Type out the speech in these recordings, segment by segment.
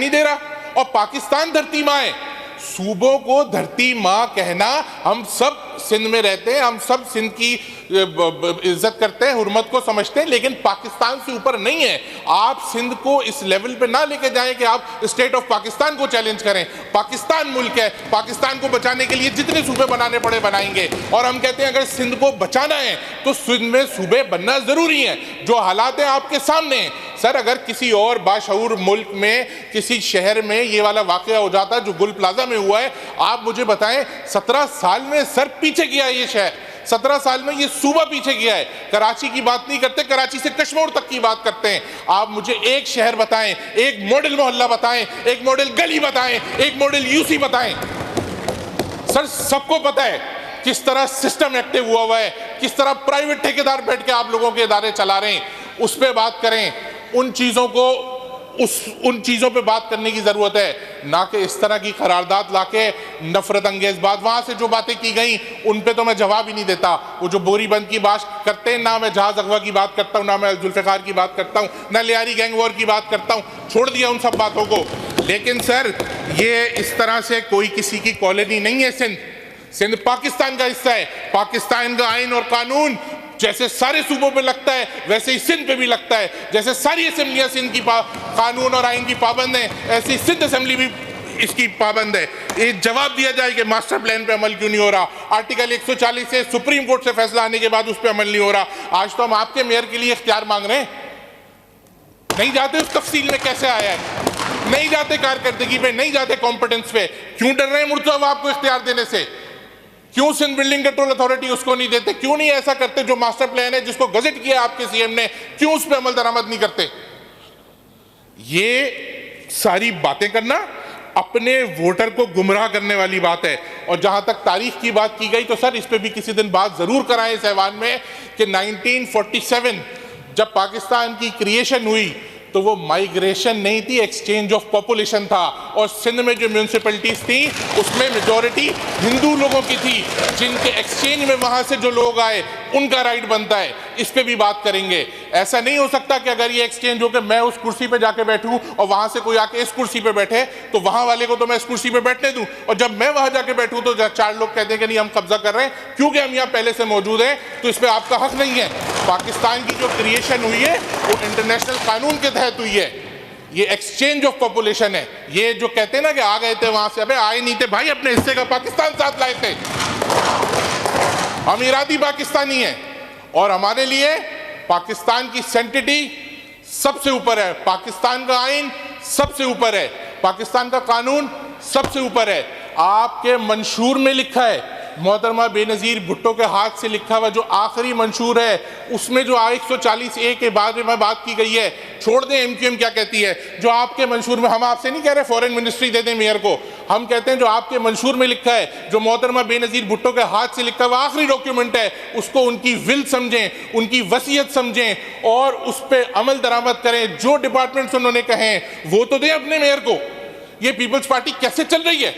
نہیں دے رہا، اور پاکستان دھرتی ماں ہے۔ صوبوں کو دھرتی ماں کہنا، ہم سب سندھ میں رہتے ہیں، ہم سب سندھ کی عزت کرتے ہیں، حرمت کو سمجھتے ہیں، لیکن پاکستان سے اوپر نہیں ہے۔ آپ سندھ کو اس لیول پہ نہ لے کے جائیں کہ آپ اسٹیٹ آف پاکستان کو چیلنج کریں۔ پاکستان ملک ہے، پاکستان کو بچانے کے لیے جتنے صوبے بنانے پڑے بنائیں گے، اور ہم کہتے ہیں اگر سندھ کو بچانا ہے تو سندھ میں صوبے بننا ضروری ہے۔ جو حالات ہیں آپ کے سامنے ہیں۔ سر اگر کسی اور باشعور ملک میں، کسی شہر میں یہ والا واقعہ ہو جاتا جو گل پلازا میں ہوا ہے، آپ مجھے بتائیں 17 سال میں سر پیچھے گیا ہے یہ شہر، 17 سال میں یہ صوبہ پیچھے گیا ہے۔ کراچی کی بات نہیں کرتے، کراچی سے کشمیر تک کی بات کرتے ہیں۔ آپ مجھے ایک شہر بتائیں، ایک ماڈل محلہ بتائیں، ایک ماڈل گلی بتائیں، ایک ماڈل یوسی بتائیں۔ سر سب کو پتہ ہے کس طرح سسٹم ایکٹیو ہوا ہے، کس طرح پرائیویٹ ٹھیکیدار بیٹھ کے آپ لوگوں کے ادارے چلا رہے ہیں۔ اس پہ بات کریں، ان چیزوں پہ بات کرنے کی ضرورت ہے، نہ کہ اس طرح کی قرارداد لا کے نفرت انگیز بات۔ وہاں سے جو باتیں کی گئیں ان پہ تو میں جواب ہی نہیں دیتا۔ وہ جو بوری بند کی بات کرتے ہیں، نہ میں جہاز اغوا کی بات کرتا ہوں، نہ میں ذوالفقار کی بات کرتا ہوں، نہ لیاری گینگ وار کی بات کرتا ہوں، چھوڑ دیا ان سب باتوں کو۔ لیکن سر یہ اس طرح سے کوئی کسی کی کالونی نہیں ہے سندھ۔ سندھ پاکستان کا حصہ ہے۔ پاکستان کا آئین اور قانون جیسے سارے صوبوں پہ لگتا ہے ویسے ہی سندھ پہ بھی لگتا ہے۔ جیسے ساری اسمبلیاں سندھ کی قانون اور آئین کی پابند ہیں، ایسی سندھ اسمبلی بھی اس کی پابند ہے۔ یہ جواب دیا جائے کہ ماسٹر پلان پہ عمل کیوں نہیں ہو رہا۔ آرٹیکل 140 سے سپریم کورٹ سے فیصلہ آنے کے بعد اس پہ عمل نہیں ہو رہا۔ آج تو ہم آپ کے میئر کے لیے اختیار مانگ رہے ہیں، نہیں جاتے اس تفصیل میں کیسے آیا ہے، نہیں جاتے کارکردگی پہ، نہیں جاتے کمپٹنس پہ۔ کیوں ڈر رہے ہیں مرتضیٰ آپ کو اختیار دینے سے؟ کیوں سندھ بلڈنگ کنٹرول اتھارٹی اس کو نہیں دیتے؟ کیوں نہیں ایسا کرتے جو ماسٹر پلان ہے جس کو گزٹ کیا آپ کے سی ایم نے، کیوں اس پہ عمل درآمد نہیں کرتے؟ یہ ساری باتیں کرنا اپنے ووٹر کو گمراہ کرنے والی بات ہے۔ اور جہاں تک تاریخ کی بات کی گئی تو سر اس پہ بھی کسی دن بات ضرور کرائیں اس ایوان میں کہ 1947 جب پاکستان کی کریشن ہوئی تو وہ مائیگریشن نہیں تھی، ایکسچینج آف پاپولیشن تھا، اور سندھ میں جو میونسپلٹیز تھیں اس میں میجورٹی ہندو لوگوں کی تھی، جن کے ایکسچینج میں وہاں سے جو لوگ آئے ان کا رائٹ بنتا ہے۔ اس پہ بھی بات کریں گے۔ ایسا نہیں ہو سکتا کہ اگر یہ ایکسچینج ہو کہ میں اس کرسی پہ جا کے بیٹھوں اور وہاں سے کوئی آ کے اس کرسی پہ بیٹھے تو وہاں والے کو تو میں اس کرسی پہ بیٹھنے دوں، اور جب میں وہاں جا کے بیٹھوں تو چار لوگ کہتے ہیں کہ نہیں ہم قبضہ کر رہے ہیں کیونکہ ہم یہاں پہلے سے موجود ہیں، تو اس پہ آپ کا حق نہیں ہے۔ پاکستان کی جو کریشن ہوئی ہے وہ انٹرنیشنل قانون کے تحت ہوئی ہے، یہ ایکسچینج آف پاپولیشن ہے۔ یہ جو کہتے ہیں نا کہ آ گئے تھے وہاں سے، ابے آئے نہیں تھے بھائی، اپنے حصے کا پاکستان ساتھ لائے تھے۔ ہم ارادی پاکستانی ہیں، اور ہمارے لیے پاکستان کی سینٹیٹی سب سے اوپر ہے، پاکستان کا آئین سب سے اوپر ہے، پاکستان کا قانون سب سے اوپر ہے۔ آپ کے منشور میں لکھا ہے، محترمہ بے نظیر بھٹو کے ہاتھ سے لکھا ہوا جو آخری منشور ہے، اس میں جو 140A کے بارے میں بات کی گئی ہے، چھوڑ دیں ایم کیو ایم کیا کہتی ہے، جو آپ کے منشور میں، ہم آپ سے نہیں کہہ رہے فورن منسٹری دے دیں میئر کو، ہم کہتے ہیں جو آپ کے منشور میں لکھا ہے، جو محترمہ بے نظیر بھٹو کے ہاتھ سے لکھا ہوا آخری ڈاکیومنٹ ہے، اس کو ان کی ول سمجھیں، ان کی وصیت سمجھیں اور اس پہ عمل درآمد کریں۔ جو ڈپارٹمنٹس انہوں نے کہے ہیں وہ تو دیں اپنے میئر کو۔ یہ پیپلز پارٹی کیسے چل رہی ہے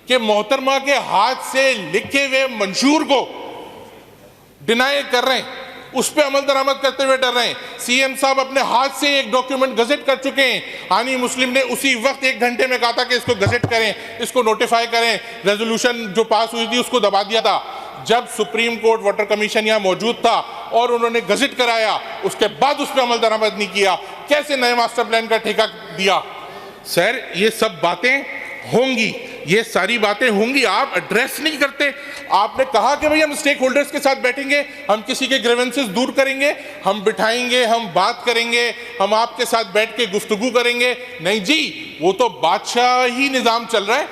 کہ محترمہ کے ہاتھ سے لکھے ہوئے منشور کو ڈینائی کر رہے ہیں، اس پہ عمل درآمد کرتے ہوئے ڈر رہے ہیں۔ سی ایم صاحب اپنے ہاتھ سے ایک ڈاکیومنٹ گزٹ کر چکے ہیں، ہانی مسلم نے اسی وقت 1 گھنٹے میں کہا تھا کہ اس کو گزٹ کریں، اس کو نوٹیفائی کریں، ریزولوشن جو پاس ہوئی تھی اس کو دبا دیا تھا۔ جب سپریم کورٹ واٹر کمیشن یہاں موجود تھا اور انہوں نے گزٹ کرایا، اس کے بعد اس پہ عمل درآمد نہیں کیا، کیسے نئے ماسٹر پلان کا ٹھیکہ دیا؟ سر یہ سب باتیں ہوں گی، یہ ساری باتیں ہوں گی، آپ ایڈریس نہیں کرتے۔ آپ نے کہا کہ بھئی ہم سٹیک ہولڈرز کے ساتھ بیٹھیں گے، ہم کسی کے گریونسز دور کریں گے، ہم بٹھائیں گے، ہم بات کریں گے، ہم آپ کے ساتھ بیٹھ کے گفتگو کریں گے۔ نہیں جی، وہ تو بادشاہی نظام چل رہا ہے،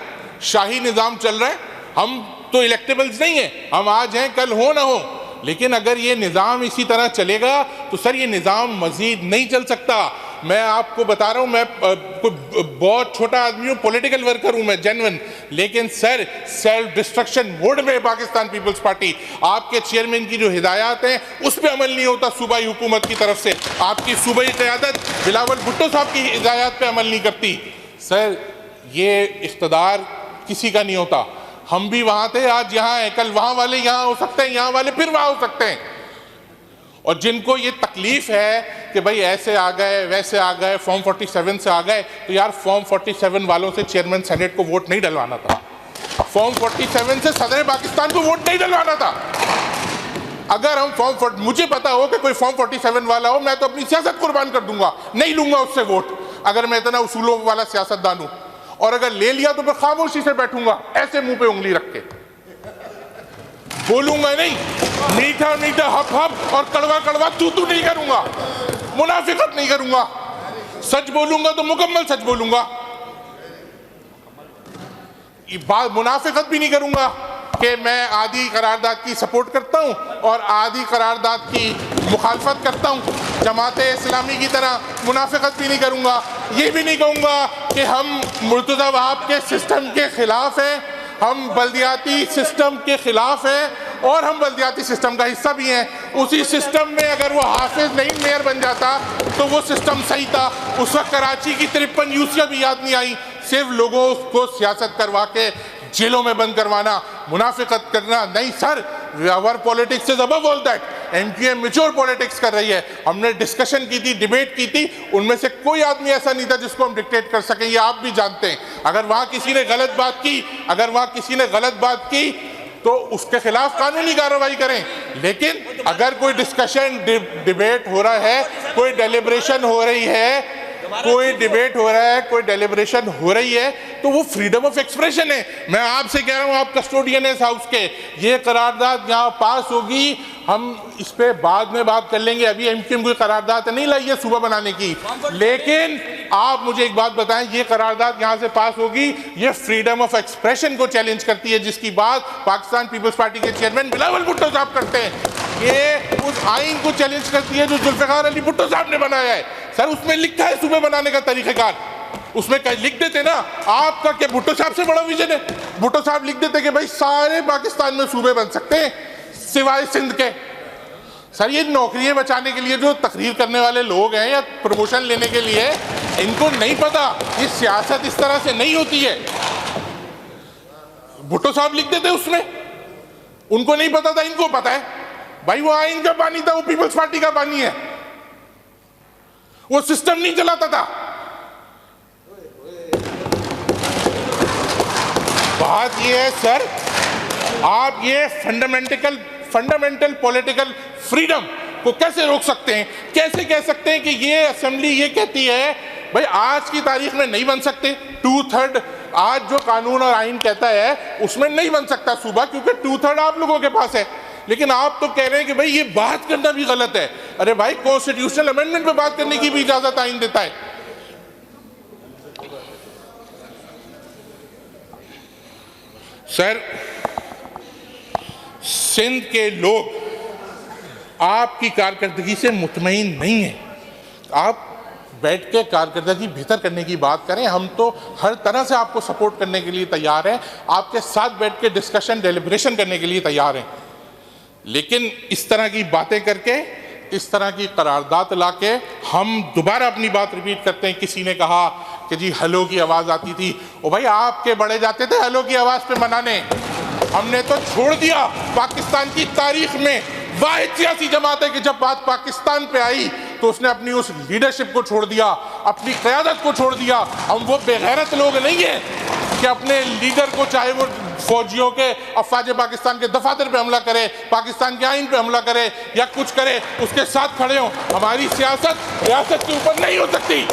شاہی نظام چل رہا ہے، ہم تو الیکٹیبلز نہیں ہیں، ہم آج ہیں کل ہو نہ ہو۔ لیکن اگر یہ نظام اسی طرح چلے گا تو سر یہ نظام مزید نہیں چل سکتا۔ میں آپ کو بتا رہا ہوں، میں بہت چھوٹا آدمی ہوں، پولیٹیکل ورکر ہوں میں جینون، لیکن سر سیلف ڈسٹرکشن موڈ میں پاکستان پیپلز پارٹی۔ آپ کے چیئرمین کی جو ہدایات ہیں اس پہ عمل نہیں ہوتا صوبائی حکومت کی طرف سے، آپ کی صوبائی قیادت بلاول بھٹو صاحب کی ہدایات پہ عمل نہیں کرتی۔ سر یہ اقتدار کسی کا نہیں ہوتا، ہم بھی وہاں تھے، آج یہاں ہیں، کل وہاں والے یہاں ہو سکتے ہیں، یہاں والے پھر وہاں ہو سکتے ہیں، اور جن کو یہ تکلیف ہے کہ بھائی ایسے آ گئے ویسے آ گئے فارم 47 سے آ گئے، تو یار فارم 47 والوں سے چیئرمین سینیٹ کو ووٹ نہیں ڈلوانا تھا، فارم 47 سے صدر پاکستان کو ووٹ نہیں ڈلوانا تھا۔ اگر ہم مجھے پتا ہو کہ کوئی فارم 47 والا ہو، میں تو اپنی سیاست قربان کر دوں گا، نہیں لوں گا اس سے ووٹ، اگر میں اتنا اصولوں والا سیاست دان ہوں، اور اگر لے لیا تو پھر خاموشی سے بیٹھوں گا ایسے منہ پہ انگلی رکھ کے، بولوں گا نہیں، میٹھا میٹھا ہپ ہپ اور کڑوا کڑوا تو نہیں کروں گا، منافقت نہیں کروں گا، سچ بولوں گا تو مکمل سچ بولوں گا، منافقت بھی نہیں کروں گا کہ میں آدھی قرارداد کی سپورٹ کرتا ہوں اور آدھی قرارداد کی مخالفت کرتا ہوں، جماعت اسلامی کی طرح منافقت بھی نہیں کروں گا، یہ بھی نہیں کہوں گا کہ ہم مرتضی وہاب کے سسٹم کے خلاف ہیں، ہم بلدیاتی سسٹم کے خلاف ہیں، اور ہم بلدیاتی سسٹم کا حصہ بھی ہیں، اسی سسٹم میں اگر وہ حافظ نہیں میئر بن جاتا تو وہ سسٹم صحیح تھا، اس وقت کراچی کی 53 یوسیاں بھی یاد نہیں آئی، صرف لوگوں کو سیاست کروا کے جیلوں میں بند کروانا، منافقت کرنا نہیں سر، our politics is above all that۔ MQM mature politics کر رہی ہے، ہم نے ڈسکشن کی تھی، ڈیبیٹ کی تھی، ان میں سے کوئی آدمی ایسا نہیں تھا جس کو ہم ڈکٹیٹ کر سکیں، یہ آپ بھی جانتے ہیں، اگر وہاں کسی نے غلط بات کی تو اس کے خلاف قانونی کارروائی کریں، لیکن اگر کوئی ڈسکشن ڈیبیٹ ہو رہا ہے، کوئی ڈیلیبریشن ہو رہی ہے، کوئی ڈیبیٹ ہو رہا ہے، کوئی ڈیلیبریشن ہو رہی ہے، تو وہ فریڈم آف ایکسپریشن ہے۔ میں آپ سے کہہ رہا ہوں، آپ کسٹوڈین ہیں اس ہاؤس کے، یہ قرارداد یہاں پاس ہوگی، ہم اس پہ بعد میں بات کر لیں گے، ابھی MQM کوئی قرارداد نہیں لائی ہے صوبہ بنانے کی، لیکن آپ مجھے ایک بات بتائیں، یہ قرارداد یہاں سے پاس ہوگی، یہ فریڈم آف ایکسپریشن کو چیلنج کرتی ہے، جس کی بات پاکستان پیپلز پارٹی کے چیئرمین بلاول بھٹو صاحب کرتے ہیں، یہ اس آئین کو چیلنج کرتی ہے جو ذوالفقار علی بھٹو صاحب نے بنایا ہے۔ سر اس میں لکھا ہے صوبے بنانے کا طریقہ کار، اس میں لکھ دیتے نا، آپ کا کیا بھٹو صاحب سے بڑا ویژن ہے؟ بھٹو صاحب لکھ دیتے کہ بھائی سارے پاکستان میں صوبے بن سکتے ہیں سوائے سندھ کے۔ سر یہ نوکریاں بچانے کے لیے جو تقریر کرنے والے لوگ ہیں یا پروموشن لینے کے لیے، ان کو نہیں پتا یہ سیاست اس طرح سے نہیں ہوتی ہے۔ بھٹو صاحب لکھ دیتے اس میں، ان کو نہیں پتا تھا، ان کو پتا ہے، بھائی وہ آئین کا پانی تھا، وہ پیپلز پارٹی کا پانی ہے، وہ سسٹم نہیں چلاتا تھا۔ بات یہ ہے سر، آپ یہ فنڈامنٹل پولیٹیکل فریڈم کو کیسے روک سکتے ہیں؟ کیسے کہہ سکتے ہیں کہ یہ اسمبلی یہ کہتی ہے بھائی آج کی تاریخ میں نہیں بن سکتے، 2/3 آج جو قانون اور آئین کہتا ہے اس میں نہیں بن سکتا صوبہ، کیونکہ 2/3 آپ لوگوں کے پاس ہے، لیکن آپ تو کہہ رہے ہیں کہ بھائی یہ بات کرنا بھی غلط ہے۔ ارے بھائی کانسٹیٹیوشنل امینڈمنٹ پہ بات کرنے کی بھی اجازت آئین دیتا ہے۔ سر سندھ کے لوگ آپ کی کارکردگی سے مطمئن نہیں ہیں، آپ بیٹھ کے کارکردگی بہتر کرنے کی بات کریں، ہم تو ہر طرح سے آپ کو سپورٹ کرنے کے لیے تیار ہیں، آپ کے ساتھ بیٹھ کے ڈسکشن ڈیلیبریشن کرنے کے لیے تیار ہیں، لیکن اس طرح کی باتیں کر کے، اس طرح کی قرارداد لا کے ہم دوبارہ اپنی بات ریپیٹ کرتے ہیں۔ کسی نے کہا کہ جی ہلو کی آواز آتی تھی، او بھائی آپ کے بڑے جاتے تھے ہلو کی آواز پہ منانے، ہم نے تو چھوڑ دیا۔ پاکستان کی تاریخ میں واحد سیاسی جماعت ہے کہ جب بات پاکستان پہ آئی تو اس نے اپنی اس لیڈرشپ کو چھوڑ دیا، اپنی قیادت کو چھوڑ دیا۔ ہم وہ بے غیرت لوگ نہیں ہیں کہ اپنے لیڈر کو، چاہے وہ فوجیوں کے افواج پاکستان کے دفاتر پہ حملہ کرے، پاکستان کے آئین پہ حملہ کرے یا کچھ کرے، اس کے ساتھ کھڑے ہوں۔ ہماری سیاست ریاست کے اوپر نہیں ہو سکتی۔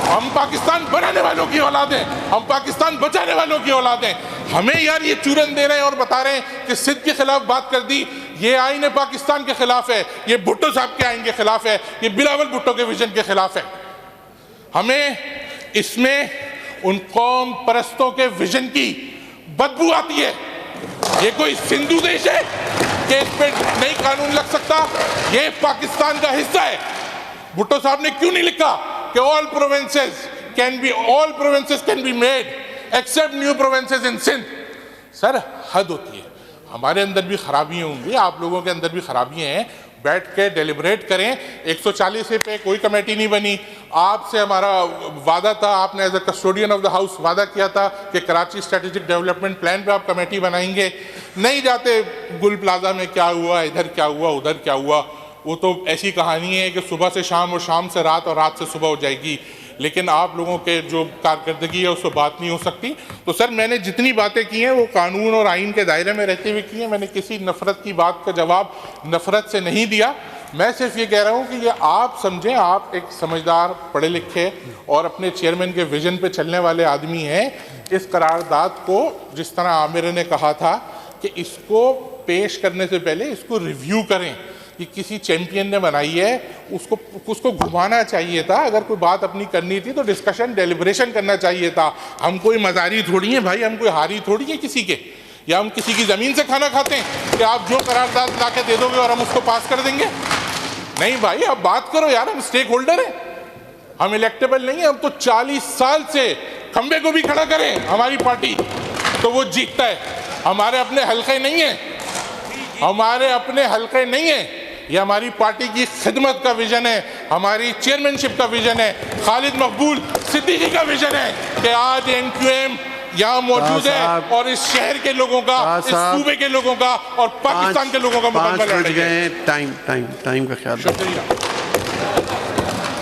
ہم پاکستان بنانے والوں کی اولاد ہیں، ہم پاکستان بچانے والوں کی اولاد ہیں۔ ہمیں یار یہ چورن دے رہے ہیں اور بتا رہے ہیں کہ سندھ کے خلاف بات کر دی، یہ آئین پاکستان کے خلاف ہے، یہ بھٹو صاحب کے آئین کے خلاف ہے، یہ بلاول بھٹو کے ویژن کے خلاف ہے۔ ہمیں اس میں ان قوم پرستوں کے ویژن کی بدبو آتی ہے۔ یہ کوئی سندھو دیش ہے کہ اس پہ نئی قانون لگ سکتا؟ یہ پاکستان کا حصہ ہے۔ بھٹو صاحب نے کیوں نہیں لکھا کہ all provinces can be made except new provinces in Sindh؟ سر حد ہوتی ہے، ہمارے اندر بھی خرابیاں ہوں گی، آپ لوگوں کے اندر بھی خرابیاں ہیں، بیٹھ کے ڈیلیبریٹ کریں۔ 140 پہ کوئی کمیٹی نہیں بنی، آپ سے ہمارا وعدہ تھا، آپ نے as a custodian of the house وعدہ کیا تھا کہ کراچی اسٹریٹجک ڈیولپمنٹ پلان پہ آپ کمیٹی بنائیں گے، نہیں جاتے۔ گل پلازا میں کیا ہوا، ادھر کیا ہوا، ادھر کیا ہوا، وہ تو ایسی کہانی ہے کہ صبح سے شام اور شام سے رات اور رات سے صبح ہو جائے گی، لیکن آپ لوگوں کے جو کارکردگی ہے اس پہ بات نہیں ہو سکتی۔ تو سر میں نے جتنی باتیں کی ہیں وہ قانون اور آئین کے دائرے میں رہتے ہوئے کی ہیں، میں نے کسی نفرت کی بات کا جواب نفرت سے نہیں دیا۔ میں صرف یہ کہہ رہا ہوں کہ یہ آپ سمجھیں، آپ ایک سمجھدار پڑھے لکھے اور اپنے چیئرمین کے ویژن پہ چلنے والے آدمی ہیں، اس قرارداد کو جس طرح عامر نے کہا تھا کہ اس کو پیش کرنے سے پہلے اس کو ریویو کریں، کہ کسی چیمپئن نے بنائی ہے، اس کو گھمانا چاہیے تھا، اگر کوئی بات اپنی کرنی تھی تو ڈسکشن ڈیلیبریشن کرنا چاہیے تھا۔ ہم کوئی مزاری تھوڑی ہیں بھائی، ہم کوئی ہاری تھوڑی ہیں کسی کے، یا ہم کسی کی زمین سے کھانا کھاتے ہیں کہ آپ جو قرارداد لا کے دے دو گے اور ہم اس کو پاس کر دیں گے؟ نہیں بھائی، آپ بات کرو یار، ہم سٹیک ہولڈر ہیں، ہم الیکٹیبل نہیں ہیں۔ ہم تو 40 سال سے کھمبے کو بھی کھڑا کریں ہماری پارٹی تو وہ جیتتا ہے۔ ہمارے اپنے حلقے نہیں ہیں، ہمارے اپنے حلقے نہیں ہیں، یہ ہماری پارٹی کی خدمت کا ویژن ہے، ہماری چیئرمین شپ کا ویژن ہے، خالد مقبول صدیقی کا ویژن ہے کہ آج این کیو ایم یہاں موجود ہے اور اس شہر کے لوگوں کا، اس صوبے کے لوگوں کا اور پاکستان کے لوگوں کا مقدمہ لڑ رہی ہے۔ ٹائم کا خیال۔ شکریہ۔